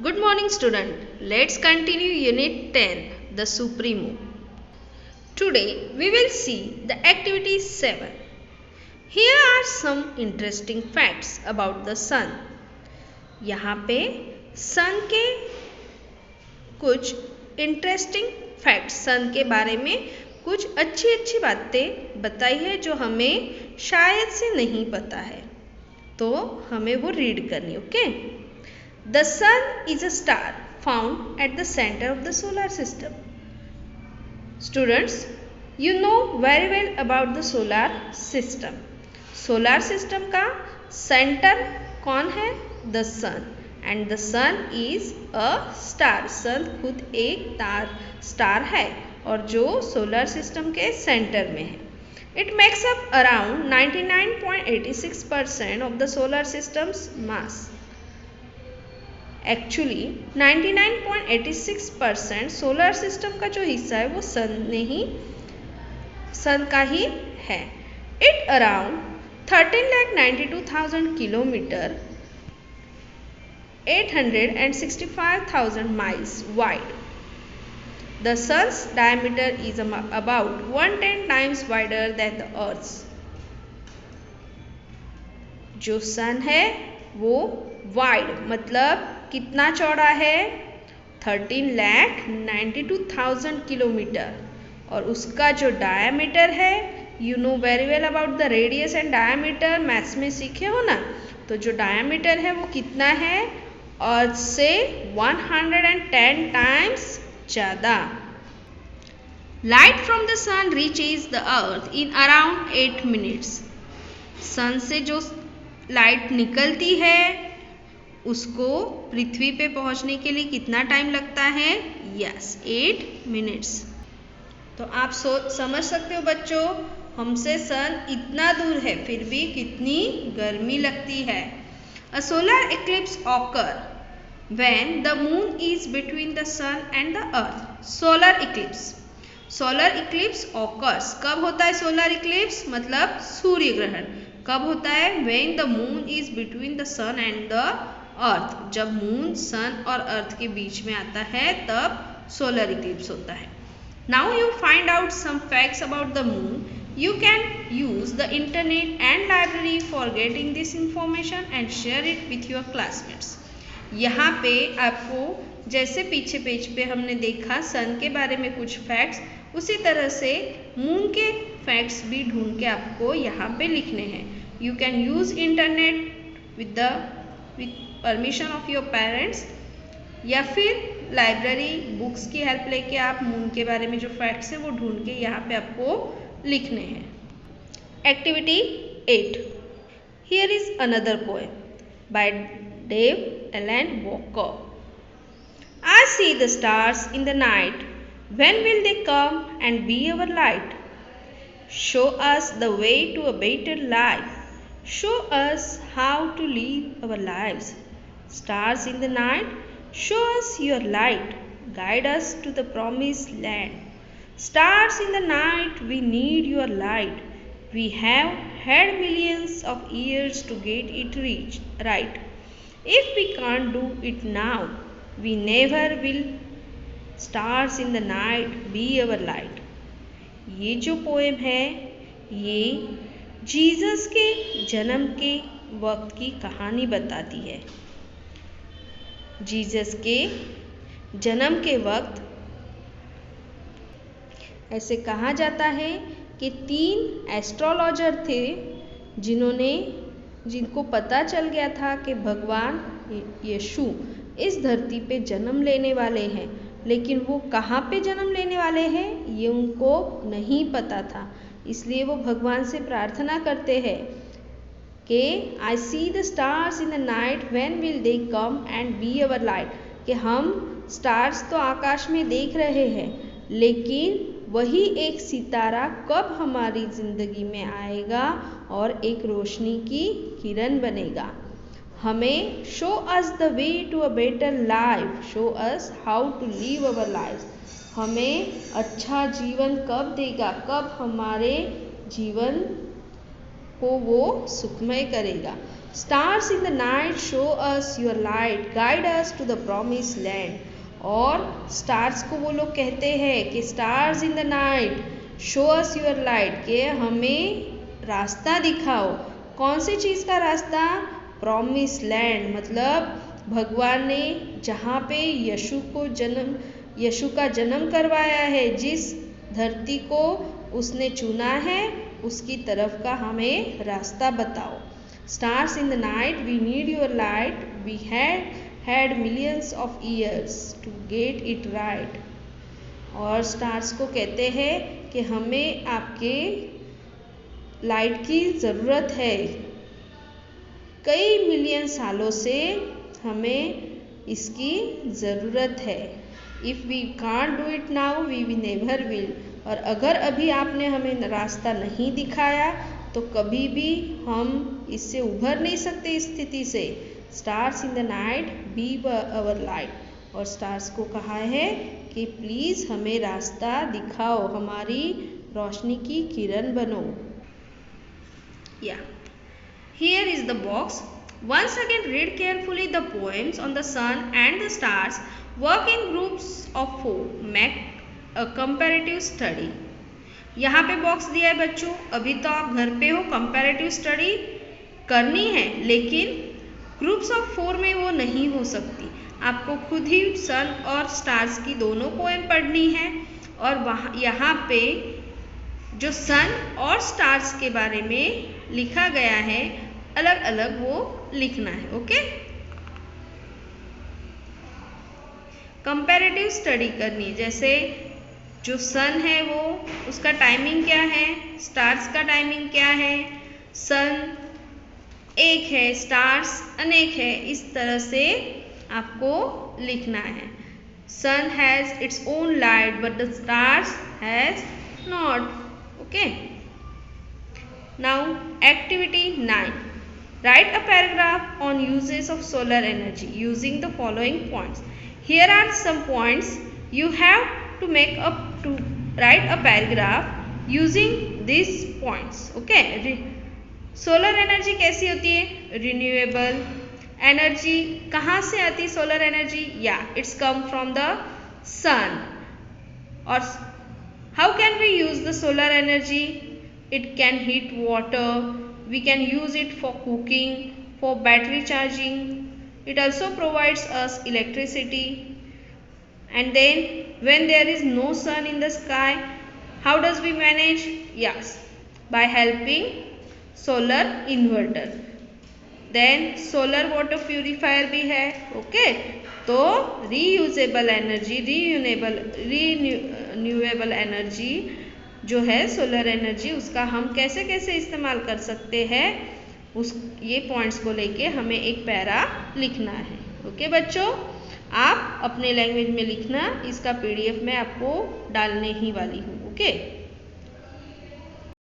Good morning student. Let's continue unit 10, the Supremo. Today we will see the activity 7. Here are some interesting facts about the sun. यहाँ पे sun के कुछ interesting facts, सन के बारे में कुछ अच्छी अच्छी बातें बताई है जो हमें शायद से नहीं पता है, तो हमें वो रीड करनी. Okay. The sun is a star found at the center of the solar system. Students, you know very well about the solar system. Solar system का center कौन है? The sun. And the sun is a star. sun खुद एक star है और जो solar system के center में है. It makes up around 99.86% of the solar system's mass. Actually 99.86% solar system का जो हिस्सा है वो सन का ही है. It around 13,92,000 kilometre 865,000 miles wide. The sun's diameter is about 110 times wider than the Earth's. जो सन है वो वाइड मतलब कितना चौड़ा है? 13,92,000 किलोमीटर. और उसका जो डायमीटर है, you know very well about the radius and diameter, maths में सीखे हो ना. तो जो डायमीटर है वो कितना है? अर्थ से 110 टाइम्स ज़्यादा. Light from the sun reaches the earth in around 8 minutes. Sun से जो लाइट निकलती है उसको पृथ्वी पे पहुंचने के लिए कितना टाइम लगता है? Yes, 8 minutes. तो आप समझ सकते हो बच्चों, हमसे सन इतना दूर है फिर भी कितनी गर्मी लगती है. A solar eclipse occur when the moon is between the sun and the earth. Solar eclipse occurs कब होता है? सोलर इक्लिप्स मतलब सूर्य ग्रहण कब होता है? When the moon is between the sun and the earth. जब मून सन और अर्थ के बीच में आता है तब सोलर इक्लिप्स होता है. Now you find out some facts about the moon. You can use the internet and library for getting this information and share it with your classmates. यहाँ पे आपको जैसे पीछे पेज पे हमने देखा सन के बारे में कुछ फैक्ट्स, उसी तरह से मून के फैक्ट्स भी ढूंढ के आपको यहाँ पे लिखने हैं. You can use internet with permission of your parents या फिर लाइब्रेरी बुक्स की हेल्प लेके आप मून के बारे में जो फैक्ट्स हैं वो ढूंढ के यहाँ पे आपको लिखने हैं. Activity 8. Here is another poem by Dave Allen Walker. I see the stars in the night. When will they come and be our light? Show us the way to a better life. Show us how to live our lives. Stars in the night, show us your light. Guide us to the promised land. Stars in the night, we need your light. We have had millions of years to get it right. If we can't do it now, we never will. Stars in the night, be our light. ये जो poem है ये Jesus के जन्म के वक्त की कहानी बताती है. जीसस के जन्म के वक्त ऐसे कहा जाता है कि 3 एस्ट्रोलॉजर थे जिनको पता चल गया था कि भगवान यीशु इस धरती पे जन्म लेने वाले हैं, लेकिन वो कहाँ पे जन्म लेने वाले हैं ये उनको नहीं पता था. इसलिए वो भगवान से प्रार्थना करते हैं कि I see the stars in the night when will they come and be our light. कि हम स्टार्स तो आकाश में देख रहे हैं लेकिन वही एक सितारा कब हमारी ज़िंदगी में आएगा और एक रोशनी की किरण बनेगा. हमें show us the way to a better life. Show us how to live our life. हमें अच्छा जीवन कब देगा, कब हमारे जीवन को वो सुखमय करेगा. Stars in the night show us your light, guide us to the promise land. और स्टार्स को वो लोग कहते हैं कि stars in the night show us your light, के हमें रास्ता दिखाओ। कौन सी चीज़ का रास्ता? प्रॉमिस लैंड, मतलब भगवान ने जहाँ पे यीशु का जन्म करवाया है, जिस धरती को उसने चुना है, उसकी तरफ का हमें रास्ता बताओ। Stars in the night we need your light, we had millions of years to get it right। और स्टार्स को कहते हैं कि हमें आपके लाइट की ज़रूरत है, कई मिलियन सालों से हमें इसकी ज़रूरत है। If we can't do it now we never will. और अगर अभी आपने हमें रास्ता नहीं दिखाया तो कभी भी हम इससे उभर नहीं सकते इस स्थिति से। Stars in the night B our light. और स्टार्स को कहा है कि प्लीज़ हमें रास्ता दिखाओ, हमारी रोशनी की किरण बनो। या Here is the box. Once again read carefully the poems on the sun and the stars. Work in groups of 4. Make a comparative study. यहाँ पे बॉक्स दिया है बच्चों। अभी तो आप घर पे हो, कंपैरेटिव स्टडी करनी है, लेकिन ग्रुप्स ऑफ 4 में वो नहीं हो सकती। आपको खुद ही सन और स्टार्स की दोनों पोएम पढ़नी है और वहाँ यहाँ पे जो सन और स्टार्स के बारे में लिखा गया है अलग अलग वो लिखना है। ओके, कंपैरेटिव स्टडी करनी है। जैसे जो सन है वो उसका टाइमिंग क्या है, स्टार्स का टाइमिंग क्या है, सन एक है, स्टार्स अनेक है, इस तरह से आपको लिखना है। Sun has its own light but the stars has not. Okay, now activity 9. Write a paragraph on uses of solar energy using the following points. Here are some points you have to make up to write a paragraph using these points. Okay, solar energy कैसी होती है? Renewable energy. कहाँ से आती है solar energy? या it's come from the sun. और how can we use the solar energy? It can heat water, we can use it for cooking, for battery charging. It also provides us electricity. And then when there is no sun in the sky, how does we manage? Yes, by helping solar inverter. Then solar water purifier भी है। Okay, तो reusable energy, renewable energy जो है solar energy, उसका हम कैसे कैसे इस्तेमाल कर सकते हैं, उस ये पॉइंट्स को लेके हमें एक पैरा लिखना है। ओके बच्चों, आप अपने लैंग्वेज में लिखना, इसका PDF मैं आपको डालने ही वाली हूँ। ओके।